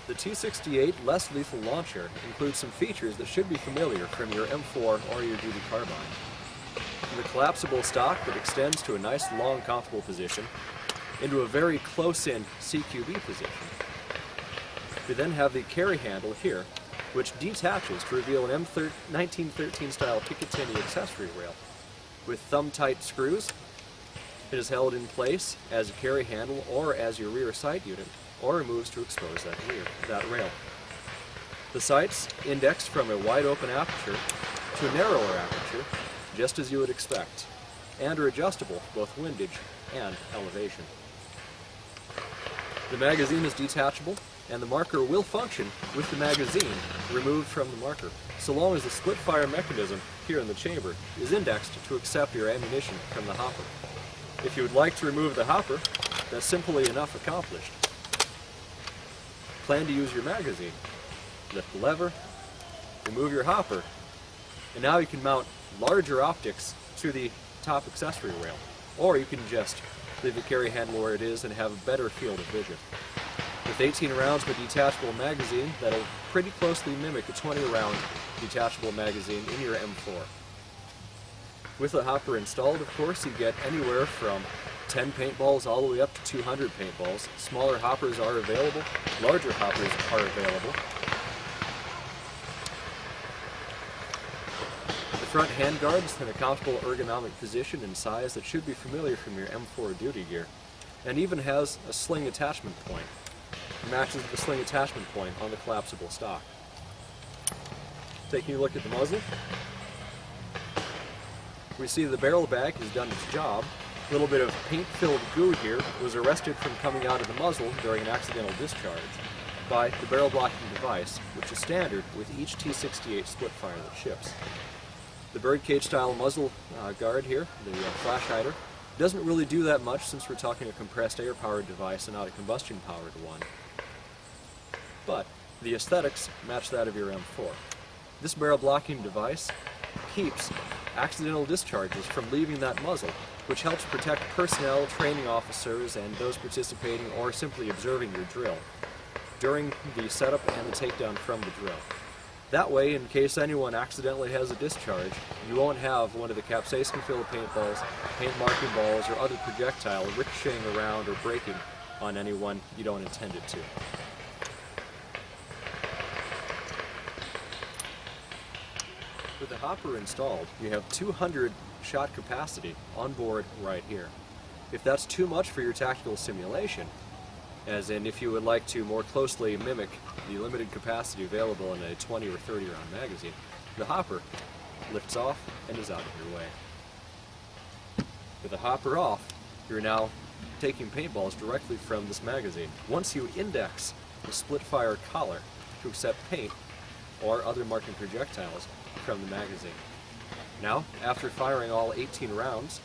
The T68 less lethal launcher includes some features that should be familiar from your M4 or your duty carbine. The collapsible stock that extends to a nice long comfortable position into a very close-in CQB position. You then have the carry handle here, which detaches to reveal an 1913 style Picatinny accessory rail. With thumb-tight screws, it is held in place as a carry handle or as your rear sight unit, or removes to expose that rail. The sights index from a wide open aperture to a narrower aperture, just as you would expect, and are adjustable both windage and elevation. The magazine is detachable, and the marker will function with the magazine removed from the marker, so long as the split fire mechanism here in the chamber is indexed to accept your ammunition from the hopper. If you would like to remove the hopper, that's simply enough accomplished. Plan to use your magazine. Lift the lever, remove your hopper, and now you can mount larger optics to the top accessory rail, or you can just leave the carry handle where it is and have a better field of vision. With 18 rounds of a detachable magazine, that'll pretty closely mimic a 20-round detachable magazine in your M4. With the hopper installed, of course, you get anywhere from 10 paintballs all the way up to 200 paintballs. Smaller hoppers are available, larger hoppers are available. The front handguards in a comfortable ergonomic position and size that should be familiar from your M4 duty gear, and even has a sling attachment point. It matches the sling attachment point on the collapsible stock. Taking a look at the muzzle, we see the barrel bag has done its job. A little bit of paint-filled goo here was arrested from coming out of the muzzle during an accidental discharge by the barrel blocking device, which is standard with each T68 split fire that ships. The birdcage style muzzle guard here, the flash hider, doesn't really do that much since we're talking a compressed air powered device and not a combustion powered one. But the aesthetics match that of your M4. This barrel blocking device keeps accidental discharges from leaving that muzzle, which helps protect personnel, training officers, and those participating or simply observing your drill during the setup and the takedown from the drill. That way, in case anyone accidentally has a discharge, you won't have one of the capsaicin-filled paintballs, paint marking balls, or other projectile ricocheting around or breaking on anyone you don't intend it to. With the hopper installed, you have 200 shot capacity on board right here. If that's too much for your tactical simulation, as in if you would like to more closely mimic the limited capacity available in a 20 or 30 round magazine, the hopper lifts off and is out of your way. With the hopper off, you're now taking paintballs directly from this magazine. Once you index the split fire collar to accept paint or other marking projectiles from the magazine. Now, after firing all 18 rounds,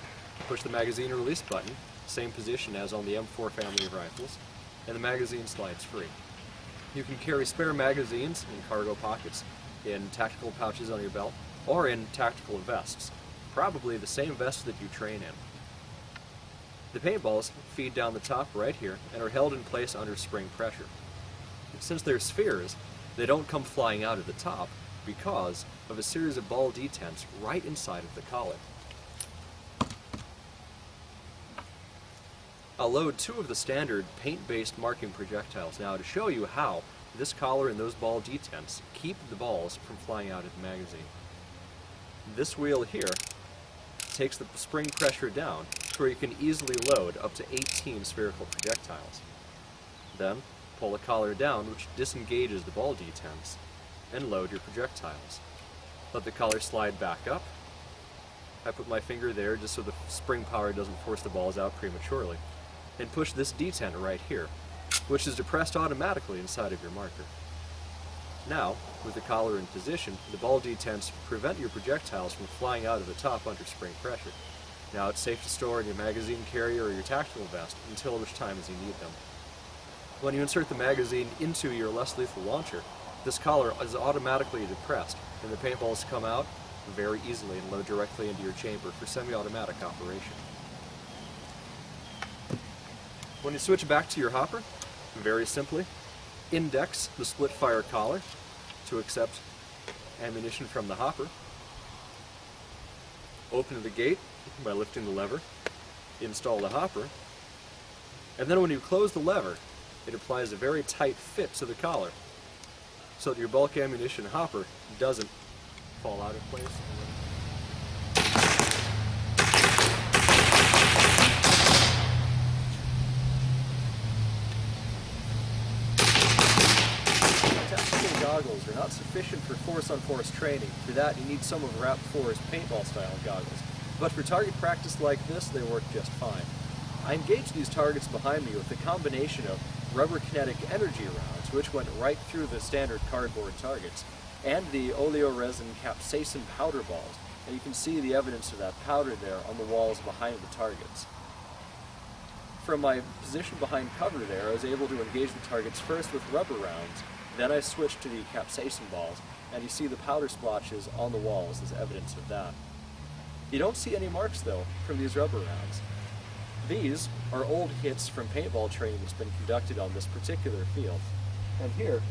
push the magazine release button, same position as on the M4 family of rifles, and the magazine slides free. You can carry spare magazines in cargo pockets, in tactical pouches on your belt, or in tactical vests, probably the same vest that you train in. The paintballs feed down the top right here and are held in place under spring pressure. Since they're spheres, they don't come flying out at the top because of a series of ball detents right inside of the collar. I'll load two of the standard paint-based marking projectiles now to show you how this collar and those ball detents keep the balls from flying out of the magazine. This wheel here takes the spring pressure down to where you can easily load up to 18 spherical projectiles. Then pull the collar down, which disengages the ball detents, and load your projectiles. Let the collar slide back up. I put my finger there just so the spring power doesn't force the balls out prematurely. And push this detent right here, which is depressed automatically inside of your marker. Now, with the collar in position, the ball detents prevent your projectiles from flying out of the top under spring pressure. Now it's safe to store in your magazine carrier or your tactical vest until which time as you need them. When you insert the magazine into your less lethal launcher, this collar is automatically depressed, and the paintballs come out very easily and load directly into your chamber for semi-automatic operation. When you switch back to your hopper, very simply, index the split fire collar to accept ammunition from the hopper. Open the gate by lifting the lever, install the hopper, and then when you close the lever, it applies a very tight fit to the collar so that your bulk ammunition hopper doesn't fall out of place. Tactical goggles are not sufficient for force-on-force training. For that, you need some of RAP4's paintball-style goggles. But for target practice like this, they work just fine. I engaged these targets behind me with a combination of rubber kinetic energy rounds, which went right through the standard cardboard targets, and the oleoresin capsaicin powder balls, and you can see the evidence of that powder there on the walls behind the targets. From my position behind cover there, I was able to engage the targets first with rubber rounds, then I switched to the capsaicin balls, and you see the powder splotches on the walls as evidence of that. You don't see any marks, though, from these rubber rounds. These are old hits from paintball training that's been conducted on this particular field. And here,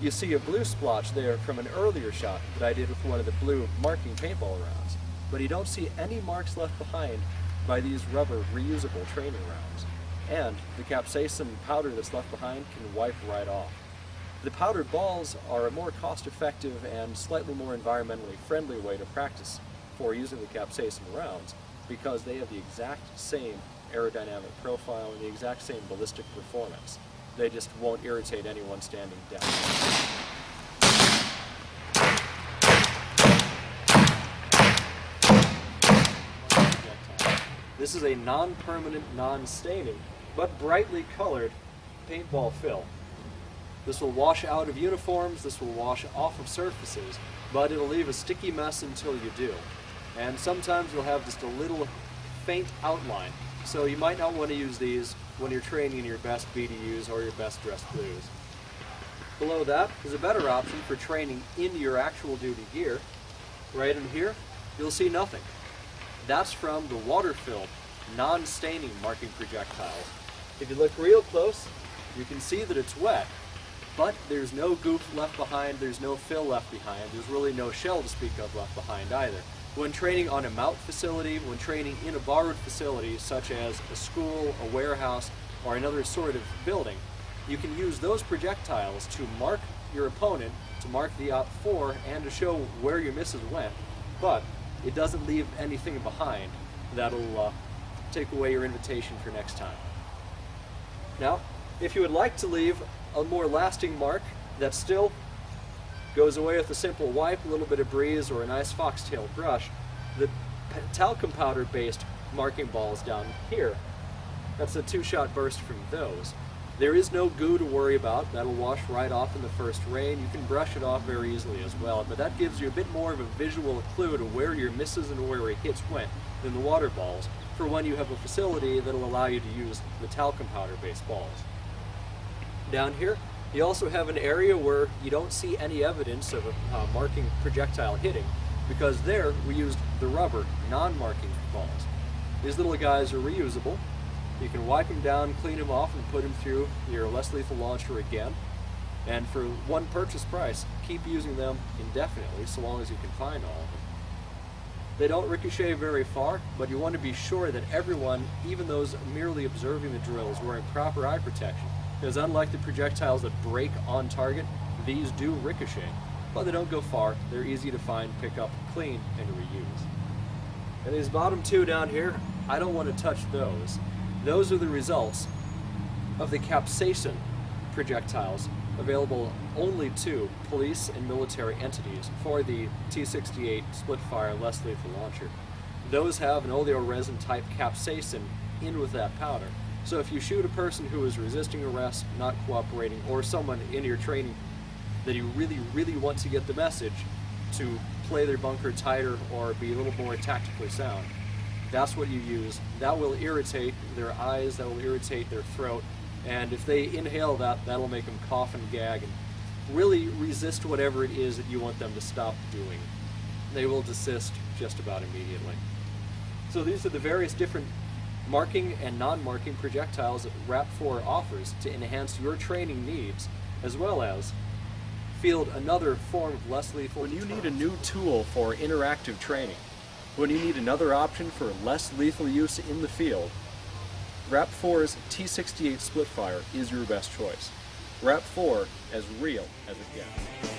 you see a blue splotch there from an earlier shot that I did with one of the blue marking paintball rounds. But you don't see any marks left behind by these rubber reusable training rounds. And the capsaicin powder that's left behind can wipe right off. The powdered balls are a more cost-effective and slightly more environmentally friendly way to practice for using the capsaicin rounds, because they have the exact same aerodynamic profile and the exact same ballistic performance. They just won't irritate anyone standing down. This is a non-permanent, non-staining, but brightly colored paintball fill. This will wash out of uniforms, this will wash off of surfaces, but it'll leave a sticky mess until you do. And sometimes you'll have just a little faint outline. So you might not want to use these when you're training in your best BDUs or your best dressed blues. Below that is a better option for training in your actual duty gear. Right in here, you'll see nothing. That's from the water-filled, non-staining marking projectiles. If you look real close, you can see that it's wet, but there's no goof left behind, there's no fill left behind, there's really no shell to speak of left behind either. When training on a mount facility, when training in a borrowed facility such as a school, a warehouse, or another sort of building, you can use those projectiles to mark your opponent, to mark the OP4, and to show where your misses went, but it doesn't leave anything behind that'll take away your invitation for next time. Now, if you would like to leave a more lasting mark that still goes away with a simple wipe, a little bit of breeze, or a nice foxtail brush, the talcum powder based marking balls down here, that's a 2-shot burst from those. There is no goo to worry about, that'll wash right off in the first rain. You can brush it off very easily as well, but that gives you a bit more of a visual clue to where your misses and where your hits went than the water balls, for when you have a facility that'll allow you to use the talcum powder based balls. Down here, you also have an area where you don't see any evidence of a marking projectile hitting, because there we used the rubber, non-marking balls. These little guys are reusable. You can wipe them down, clean them off, and put them through your less lethal launcher again. And for one purchase price, keep using them indefinitely, so long as you can find all of them. They don't ricochet very far, but you want to be sure that everyone, even those merely observing the drill, is wearing proper eye protection. Because unlike the projectiles that break on target, these do ricochet, but they don't go far. They're easy to find, pick up, clean, and reuse. And these bottom two down here, I don't want to touch those. Those are the results of the capsaicin projectiles available only to police and military entities for the T-68 split-fire less lethal launcher. Those have an oleoresin type capsaicin in with that powder. So if you shoot a person who is resisting arrest, not cooperating, or someone in your training that you really, really want to get the message to play their bunker tighter or be a little more tactically sound, that's what you use. That will irritate their eyes, that will irritate their throat, and if they inhale that, that'll make them cough and gag and really resist whatever it is that you want them to stop doing. They will desist just about immediately. So these are the various different marking and non-marking projectiles RAP4 offers to enhance your training needs, as well as field another form of less lethal. When you need a new tool for interactive training, when you need another option for less lethal use in the field, RAP4's T68 Splitfire is your best choice. RAP4, as real as it gets.